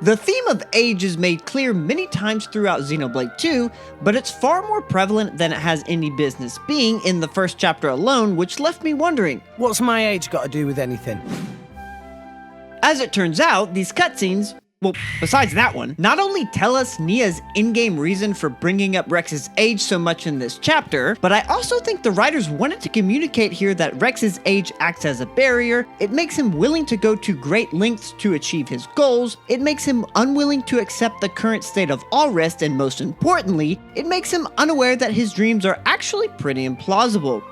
The theme of age is made clear many times throughout Xenoblade 2, but it's far more prevalent than it has any business being in the first chapter alone, which left me wondering, what's my age got to do with anything? As it turns out, these cutscenes, well, besides that one, not only tell us Nia's in-game reason for bringing up Rex's age so much in this chapter, but I also think the writers wanted to communicate here that Rex's age acts as a barrier, it makes him willing to go to great lengths to achieve his goals, it makes him unwilling to accept the current state of all rest, and most importantly, it makes him unaware that his dreams are actually pretty implausible.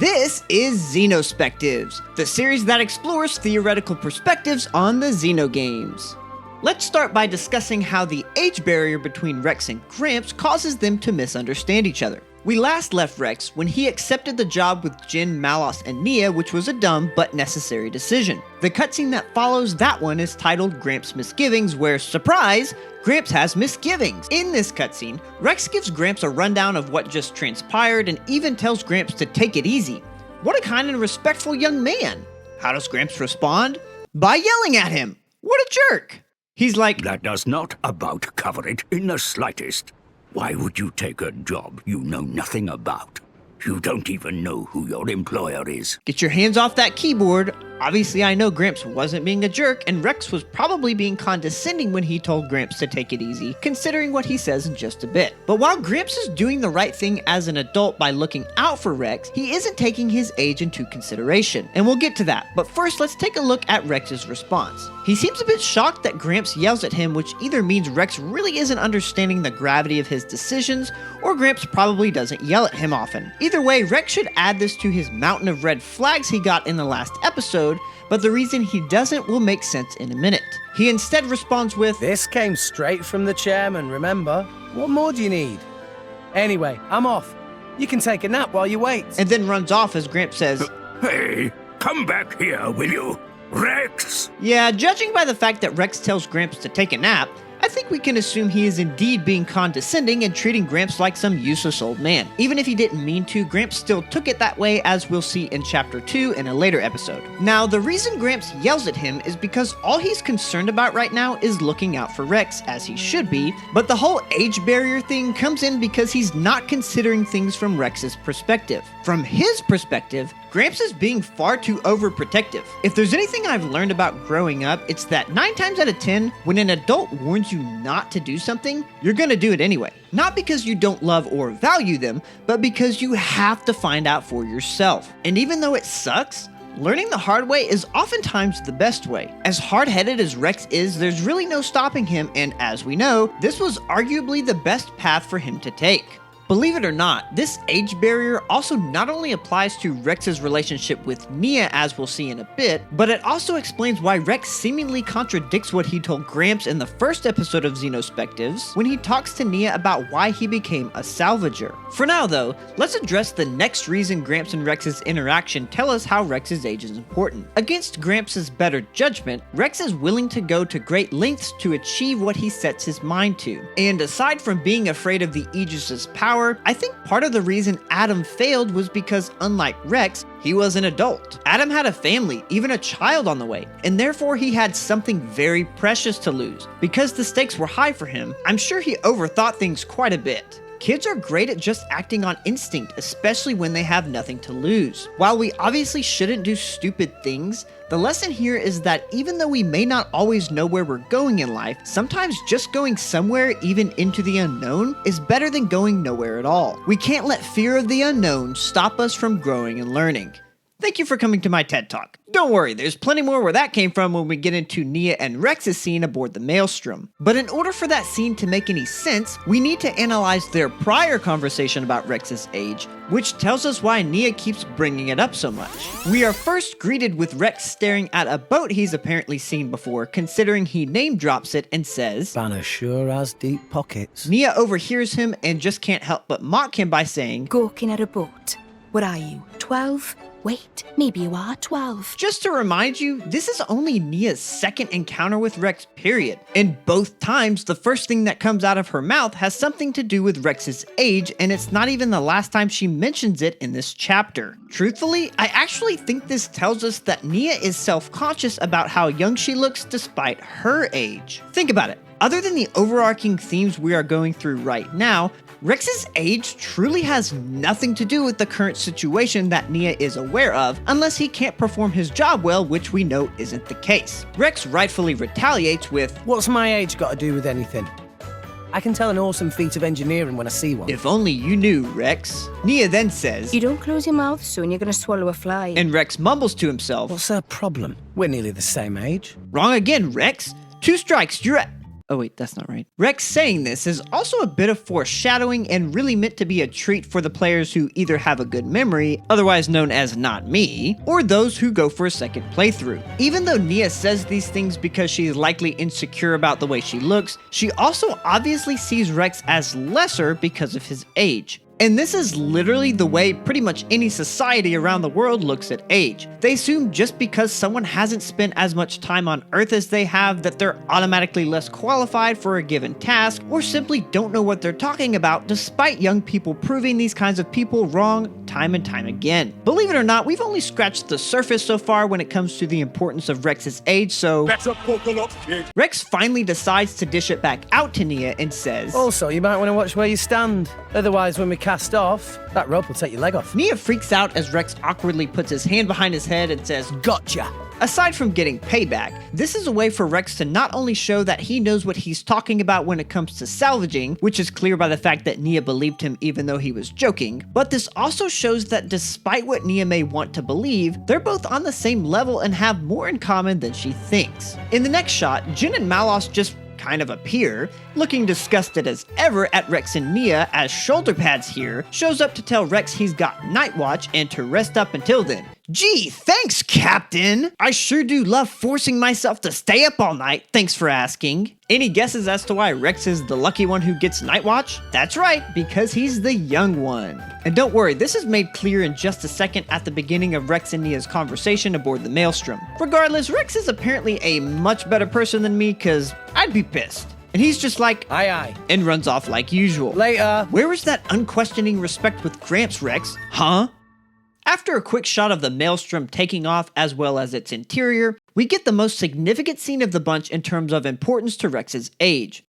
This is XenoSpectives, the series that explores theoretical perspectives on the Xeno games. Let's start by discussing how the age barrier between Rex and Gramps causes them to misunderstand each other. We last left Rex when he accepted the job with Jin, Malos, and Nia, which was a dumb but necessary decision. The cutscene that follows that one is titled Gramps' Misgivings, where, surprise, Gramps has misgivings. In this cutscene, Rex gives Gramps a rundown of what just transpired and even tells Gramps to take it easy. What a kind and respectful young man. How does Gramps respond? By yelling at him. What a jerk. He's like, "That does not about cover it in the slightest. Why would you take a job you know nothing about? You don't even know who your employer is." Get your hands off that keyboard. Obviously, I know Gramps wasn't being a jerk, and Rex was probably being condescending when he told Gramps to take it easy, considering what he says in just a bit. But while Gramps is doing the right thing as an adult by looking out for Rex, he isn't taking his age into consideration, and we'll get to that. But first, let's take a look at Rex's response. He seems a bit shocked that Gramps yells at him, which either means Rex really isn't understanding the gravity of his decisions, or Gramps probably doesn't yell at him often. Either way, Rex should add this to his mountain of red flags he got in the last episode, but the reason he doesn't will make sense in a minute. He instead responds with, This came straight from the chairman, remember? What more do you need? Anyway, I'm off. You can take a nap while you wait. and then runs off as Gramps says, Hey, come back here, will you? Rex! Yeah, judging by the fact that Rex tells Gramps to take a nap, I think we can assume he is indeed being condescending and treating Gramps like some useless old man. Even if he didn't mean to, Gramps still took it that way, as we'll see in Chapter 2 in a later episode. Now, the reason Gramps yells at him is because all he's concerned about right now is looking out for Rex, as he should be, but the whole age barrier thing comes in because he's not considering things from Rex's perspective. From his perspective, Gramps is being far too overprotective. If there's anything I've learned about growing up, it's that 9 times out of 10, when an adult warns you not to do something, you're gonna do it anyway. Not because you don't love or value them, but because you have to find out for yourself. And even though it sucks, learning the hard way is oftentimes the best way. As hard-headed as Rex is, there's really no stopping him, and as we know, this was arguably the best path for him to take. Believe it or not, this age barrier also not only applies to Rex's relationship with Nia, as we'll see in a bit, but it also explains why Rex seemingly contradicts what he told Gramps in the first episode of XenoSpectives when he talks to Nia about why he became a salvager. For now though, let's address the next reason Gramps and Rex's interaction tell us how Rex's age is important. Against Gramps' better judgment, Rex is willing to go to great lengths to achieve what he sets his mind to. And aside from being afraid of the Aegis's power, I think part of the reason Adam failed was because, unlike Rex, he was an adult. Adam had a family, even a child on the way, and therefore he had something very precious to lose. Because the stakes were high for him, I'm sure he overthought things quite a bit. Kids are great at just acting on instinct, especially when they have nothing to lose. While we obviously shouldn't do stupid things, the lesson here is that even though we may not always know where we're going in life, sometimes just going somewhere, even into the unknown, is better than going nowhere at all. We can't let fear of the unknown stop us from growing and learning. Thank you for coming to my TED Talk. Don't worry, there's plenty more where that came from when we get into Nia and Rex's scene aboard the Maelstrom. But in order for that scene to make any sense, we need to analyze their prior conversation about Rex's age, which tells us why Nia keeps bringing it up so much. We are first greeted with Rex staring at a boat he's apparently seen before, considering he name drops it and says, Banner sure has deep pockets. Nia overhears him and just can't help but mock him by saying, Gawking at a boat. What are you, 12? Wait, maybe you are 12. Just to remind you, this is only Nia's second encounter with Rex, period. And both times, the first thing that comes out of her mouth has something to do with Rex's age, and it's not even the last time she mentions it in this chapter. Truthfully, I actually think this tells us that Nia is self-conscious about how young she looks despite her age. Think about it. Other than the overarching themes we are going through right now, Rex's age truly has nothing to do with the current situation that Nia is aware of, unless he can't perform his job well, which we know isn't the case. Rex rightfully retaliates with, What's my age got to do with anything? I can tell an awesome feat of engineering when I see one. "If only you knew, Rex." Nia then says, You don't close your mouth, soon you're gonna swallow a fly. and Rex mumbles to himself, What's her problem? We're nearly the same age. "Wrong again, Rex. 2 strikes, you're at..." Oh wait, that's not right. Rex saying this is also a bit of foreshadowing and really meant to be a treat for the players who either have a good memory, otherwise known as not me, or those who go for a second playthrough. Even though Nia says these things because she's likely insecure about the way she looks, she also obviously sees Rex as lesser because of his age. And this is literally the way pretty much any society around the world looks at age. They assume just because someone hasn't spent as much time on Earth as they have that they're automatically less qualified for a given task, or simply don't know what they're talking about, despite young people proving these kinds of people wrong time and time again. Believe it or not, we've only scratched the surface so far when it comes to the importance of Rex's age, so That's a poker kid. Rex finally decides to dish it back out to Nia and says, Also, you might want to watch where you stand. Otherwise, when we cast off, that rope will take your leg off. Nia freaks out as Rex awkwardly puts his hand behind his head and says, Gotcha. Aside from getting payback, this is a way for Rex to not only show that he knows what he's talking about when it comes to salvaging, which is clear by the fact that Nia believed him even though he was joking, but this also shows that despite what Nia may want to believe, they're both on the same level and have more in common than she thinks. In the next shot, Jin and Malos just kind of appear, looking disgusted as ever at Rex and Nia as Shoulder Pads here shows up to tell Rex he's got Night Watch and to rest up until then. Gee, thanks, Captain! I sure do love forcing myself to stay up all night, thanks for asking. Any guesses as to why Rex is the lucky one who gets Night Watch? That's right, because he's the young one. And don't worry, this is made clear in just a second at the beginning of Rex and Nia's conversation aboard the Maelstrom. Regardless, Rex is apparently a much better person than me, cause I'd be pissed. And he's just like, Aye, aye. and runs off like usual. Later. Where is that unquestioning respect with Gramps, Rex? Huh? After a quick shot of the Maelstrom taking off as well as its interior, we get the most significant scene of the bunch in terms of importance to Rex's age.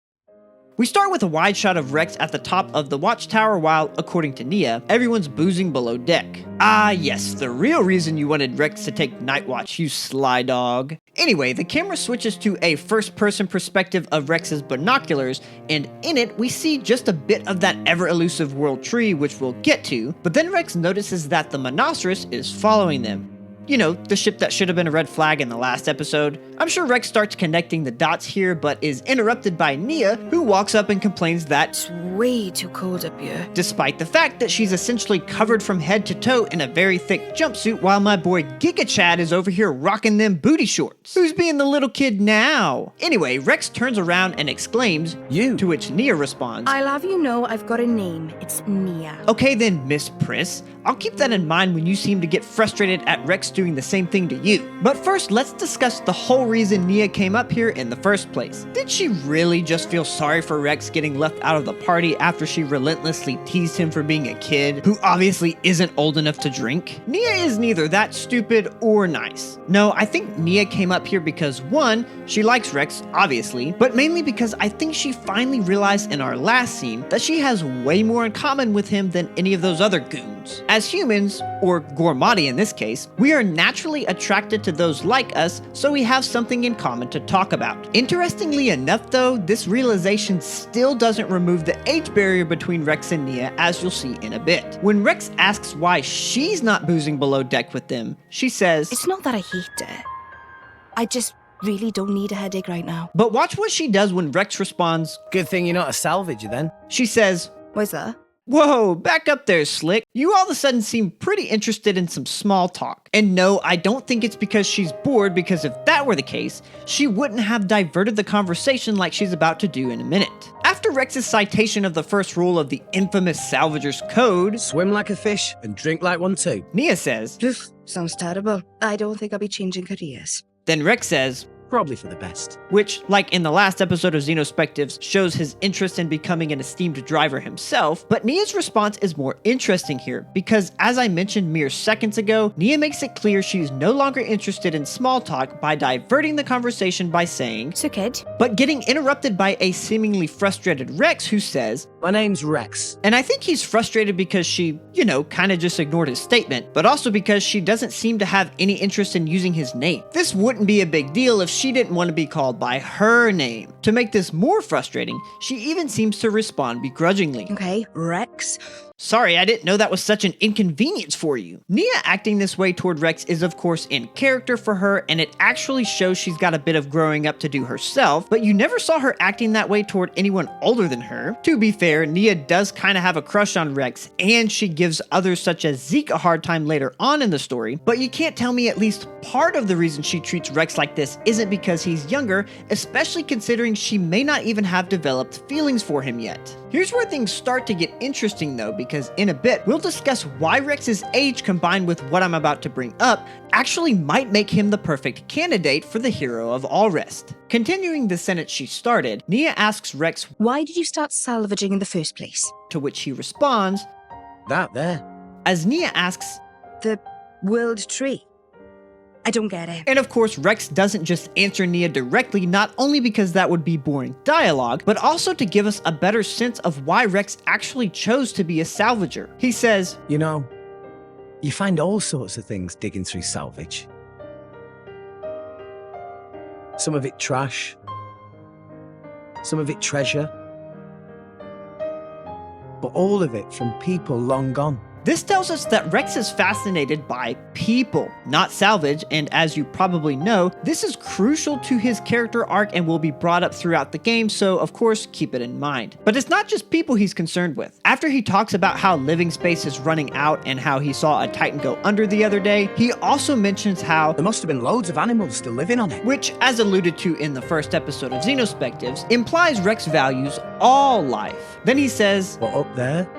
We start with a wide shot of Rex at the top of the watchtower while, according to Nia, everyone's boozing below deck. Ah yes, the real reason you wanted Rex to take Night Watch, you sly dog. Anyway, the camera switches to a first-person perspective of Rex's binoculars, and in it we see just a bit of that ever-elusive world tree, which we'll get to, but then Rex notices that the Monoceros is following them. You know, the ship that should have been a red flag in the last episode. I'm sure Rex starts connecting the dots here, but is interrupted by Nia, who walks up and complains that, It's way too cold up here. despite the fact that she's essentially covered from head to toe in a very thick jumpsuit while my boy Giga Chad is over here rocking them booty shorts. Who's being the little kid now? Anyway, Rex turns around and exclaims, You. to which Nia responds, I'll have you know I've got a name. It's Nia. Okay then, Miss Priss. I'll keep that in mind when you seem to get frustrated at Rex doing the same thing to you. But first, let's discuss the whole reason Nia came up here in the first place. Did she really just feel sorry for Rex getting left out of the party after she relentlessly teased him for being a kid who obviously isn't old enough to drink? Nia is neither that stupid or nice. No, I think Nia came up here because 1, she likes Rex, obviously, but mainly because I think she finally realized in our last scene that she has way more in common with him than any of those other goons. As humans, or Gormati in this case, we are naturally attracted to those like us, so we have something in common to talk about. Interestingly enough though, this realization still doesn't remove the age barrier between Rex and Nia, as you'll see in a bit. When Rex asks why she's not boozing below deck with them, she says, It's not that I hate it. I just really don't need a headache right now. but watch what she does when Rex responds. Good thing you're not a salvager then. She says, Why's that? Whoa, back up there, Slick. You all of a sudden seem pretty interested in some small talk. And no, I don't think it's because she's bored, because if that were the case, she wouldn't have diverted the conversation like she's about to do in a minute. After After Rex's citation of the first rule of the infamous Salvager's Code, Swim like a fish and drink like one too. Nia says, Oof, sounds terrible. I don't think I'll be changing careers. then Rex says, Probably for the best. which, like in the last episode of XenoSpectives, shows his interest in becoming an esteemed driver himself. But Nia's response is more interesting here, because as I mentioned mere seconds ago, Nia makes it clear she's no longer interested in small talk by diverting the conversation by saying, So, kid, but getting interrupted by a seemingly frustrated Rex who says, My name's Rex. and I think he's frustrated because she, kinda just ignored his statement, but also because she doesn't seem to have any interest in using his name. This wouldn't be a big deal if she didn't want to be called by her name. To make this more frustrating, she even seems to respond begrudgingly. okay, Rex. Sorry, I didn't know that was such an inconvenience for you. Nia acting this way toward Rex is of course in character for her, and it actually shows she's got a bit of growing up to do herself, but you never saw her acting that way toward anyone older than her. To be fair, Nia does kind of have a crush on Rex, and she gives others such as Zeke a hard time later on in the story, but you can't tell me at least part of the reason she treats Rex like this isn't because he's younger, especially considering she may not even have developed feelings for him yet. Here's where things start to get interesting though, because in a bit, we'll discuss why Rex's age combined with what I'm about to bring up actually might make him the perfect candidate for the hero of all rest. Continuing the sentence she started, Nia asks Rex, Why did you start salvaging in the first place? to which he responds, That there. as Nia asks, The world tree. I don't get it. and of course Rex doesn't just answer Nia directly, not only because that would be boring dialogue, but also to give us a better sense of why Rex actually chose to be a salvager. He says, You know, you find all sorts of things digging through salvage. Some of it trash. Some of it treasure. But all of it from people long gone. this tells us that Rex is fascinated by people, not salvage, and as you probably know, this is crucial to his character arc and will be brought up throughout the game, so of course keep it in mind. But it's not just people he's concerned with. After he talks about how living space is running out and how he saw a Titan go under the other day, he also mentions how, There must have been loads of animals still living on it. which as alluded to in the first episode of XenoSpectives, implies Rex values all life. Then he says, But up there,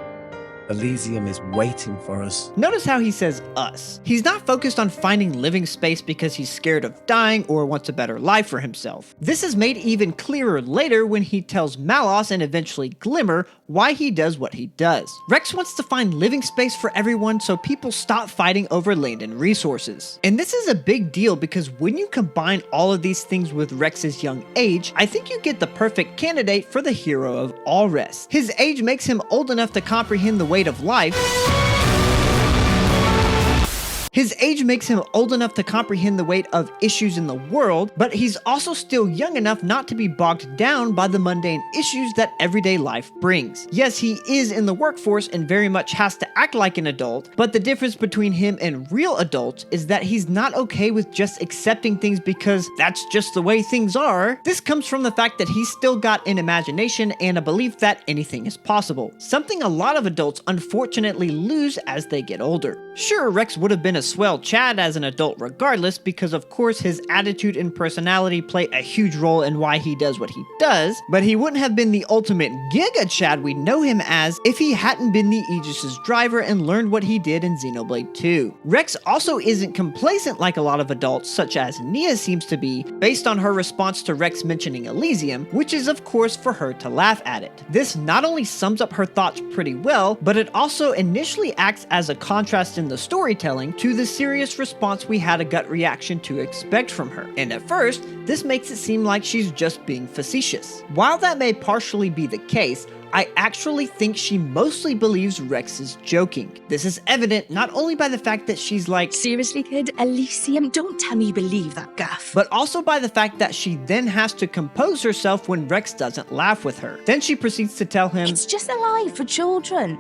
Elysium is waiting for us. notice how he says us. He's not focused on finding living space because he's scared of dying or wants a better life for himself. This is made even clearer later when he tells Malos and eventually Glimmer why he does what he does. Rex wants to find living space for everyone so people stop fighting over land and resources. And this is a big deal because when you combine all of these things with Rex's young age, I think you get the perfect candidate for the hero of all rest. His age makes him old enough to comprehend the weight of life. His age makes him old enough to comprehend the weight of issues in the world, but he's also still young enough not to be bogged down by the mundane issues that everyday life brings. Yes, he is in the workforce and very much has to act like an adult, but the difference between him and real adults is that he's not okay with just accepting things because that's just the way things are. This comes from the fact that he's still got an imagination and a belief that anything is possible, something a lot of adults unfortunately lose as they get older. Sure, Rex would have been a swell Chad as an adult regardless, because of course his attitude and personality play a huge role in why he does what he does, but he wouldn't have been the ultimate Giga Chad we know him as if he hadn't been the Aegis's driver and learned what he did in Xenoblade 2. Rex also isn't complacent like a lot of adults, such as Nia seems to be, based on her response to Rex mentioning Elysium, which is of course for her to laugh at it. This not only sums up her thoughts pretty well, but it also initially acts as a contrast in the storytelling to the serious response we had a gut reaction to expect from her. And at first, this makes it seem like she's just being facetious. While that may partially be the case, I actually think she mostly believes Rex is joking. This is evident not only by the fact that she's like, Seriously, kid? Elysium? Don't tell me you believe that gaff. but also by the fact that she then has to compose herself when Rex doesn't laugh with her. Then she proceeds to tell him, It's just a lie for children.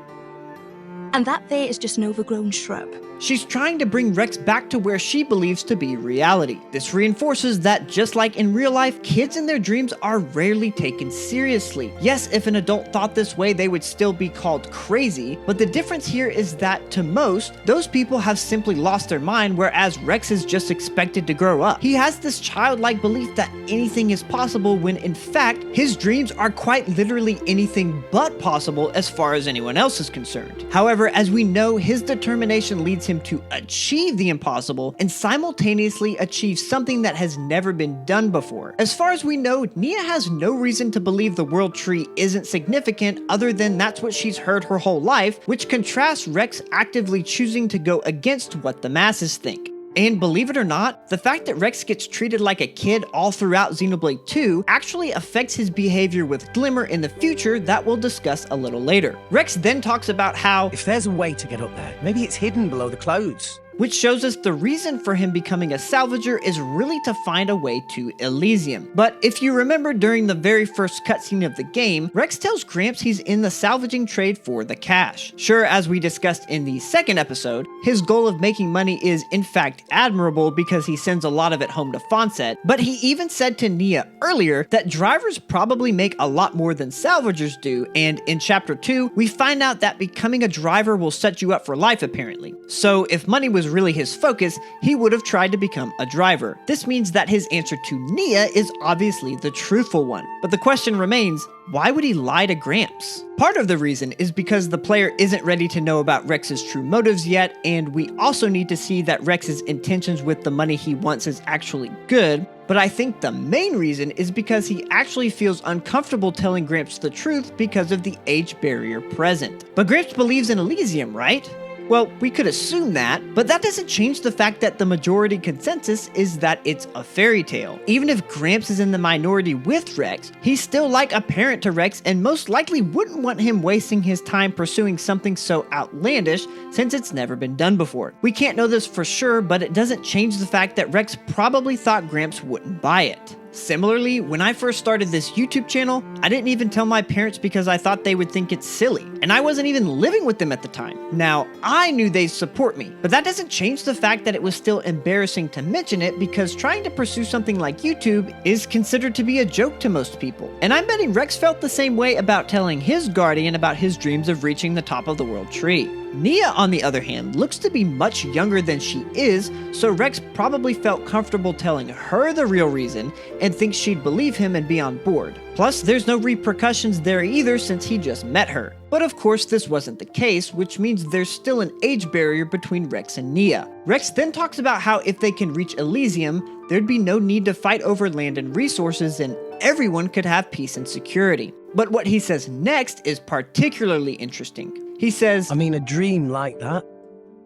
And that there is just an overgrown shrub. She's trying to bring Rex back to where she believes to be reality. This reinforces that just like in real life, kids in their dreams are rarely taken seriously. Yes, if an adult thought this way, they would still be called crazy, but the difference here is that to most, those people have simply lost their mind, whereas Rex is just expected to grow up. He has this childlike belief that anything is possible when in fact, his dreams are quite literally anything but possible as far as anyone else is concerned. However, as we know, his determination leads him to achieve the impossible and simultaneously achieve something that has never been done before. As far as we know, Nia has no reason to believe the world tree isn't significant other than that's what she's heard her whole life, which contrasts Rex actively choosing to go against what the masses think. And believe it or not, the fact that Rex gets treated like a kid all throughout Xenoblade 2 actually affects his behavior with Glimmer in the future that we'll discuss a little later. Rex then talks about how, If there's a way to get up there, maybe it's hidden below the clothes. which shows us the reason for him becoming a salvager is really to find a way to Elysium. But if you remember during the very first cutscene of the game, Rex tells Gramps he's in the salvaging trade for the cash. Sure, as we discussed in the second episode, his goal of making money is in fact admirable because he sends a lot of it home to Fonset, but he even said to Nia earlier that drivers probably make a lot more than salvagers do, and in chapter 2, we find out that becoming a driver will set you up for life apparently. So if money was really his focus, he would have tried to become a driver. This means that his answer to Nia is obviously the truthful one. But the question remains, why would he lie to Gramps? Part of the reason is because the player isn't ready to know about Rex's true motives yet, and we also need to see that Rex's intentions with the money he wants is actually good. But I think the main reason is because he actually feels uncomfortable telling Gramps the truth because of the age barrier present. But Gramps believes in Elysium, right? Well, we could assume that, but that doesn't change the fact that the majority consensus is that it's a fairy tale. Even if Gramps is in the minority with Rex, he's still like a parent to Rex and most likely wouldn't want him wasting his time pursuing something so outlandish since it's never been done before. We can't know this for sure, but it doesn't change the fact that Rex probably thought Gramps wouldn't buy it. Similarly, when I first started this YouTube channel, I didn't even tell my parents because I thought they would think it's silly, and I wasn't even living with them at the time. Now, I knew they'd support me, but that doesn't change the fact that it was still embarrassing to mention it because trying to pursue something like YouTube is considered to be a joke to most people. And I'm betting Rex felt the same way about telling his guardian about his dreams of reaching the top of the world tree. Nia, on the other hand, looks to be much younger than she is, so Rex probably felt comfortable telling her the real reason and thinks she'd believe him and be on board. Plus, there's no repercussions there either since he just met her. But of course, this wasn't the case, which means there's still an age barrier between Rex and Nia. Rex then talks about how if they can reach Elysium, there'd be no need to fight over land and resources and everyone could have peace and security. But what he says next is particularly interesting. He says, I mean, a dream like that,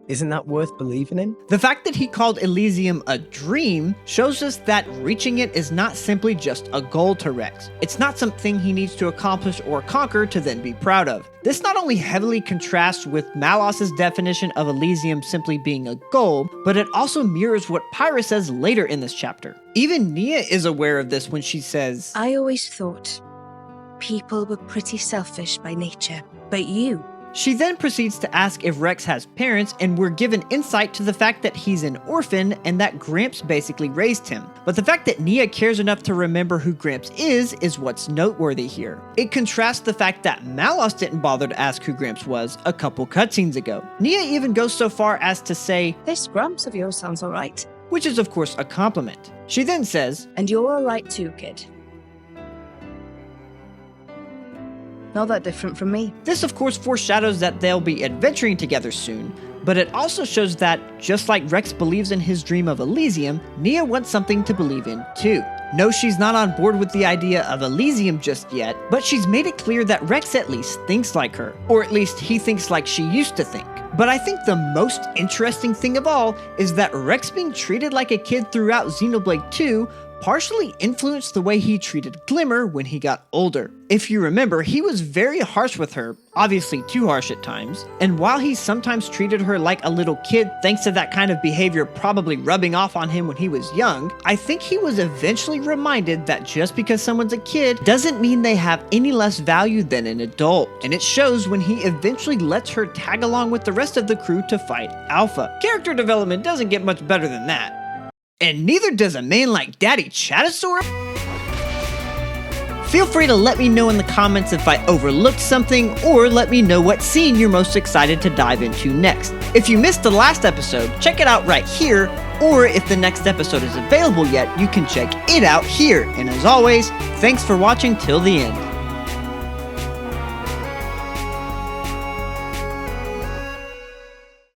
isn't that worth believing in? the fact that he called Elysium a dream shows us that reaching it is not simply just a goal to Rex. It's not something he needs to accomplish or conquer to then be proud of. This not only heavily contrasts with Malos's definition of Elysium simply being a goal, but it also mirrors what Pyra says later in this chapter. Even Nia is aware of this when she says, I always thought people were pretty selfish by nature, but you. She then proceeds to ask if Rex has parents, and we're given insight to the fact that he's an orphan and that Gramps basically raised him. But the fact that Nia cares enough to remember who Gramps is what's noteworthy here. It contrasts the fact that Malos didn't bother to ask who Gramps was a couple cutscenes ago. Nia even goes so far as to say, This Gramps of yours sounds alright. which is of course a compliment. She then says, And you're alright too, kid. Not that different from me. this of course foreshadows that they'll be adventuring together soon, but it also shows that, just like Rex believes in his dream of Elysium, Nia wants something to believe in too. No, she's not on board with the idea of Elysium just yet, but she's made it clear that Rex at least thinks like her, or at least he thinks like she used to think. But I think the most interesting thing of all is that Rex being treated like a kid throughout Xenoblade 2 partially influenced the way he treated Glimmer when he got older. If you remember, he was very harsh with her, obviously too harsh at times, and while he sometimes treated her like a little kid thanks to that kind of behavior probably rubbing off on him when he was young, I think he was eventually reminded that just because someone's a kid doesn't mean they have any less value than an adult, and it shows when he eventually lets her tag along with the rest of the crew to fight Alpha. Character development doesn't get much better than that. And neither does a man like Daddy Chatosaur. Feel free to let me know in the comments if I overlooked something, or let me know what scene you're most excited to dive into next. If you missed the last episode, check it out right here, or if the next episode is available yet, you can check it out here. And as always, thanks for watching till the end.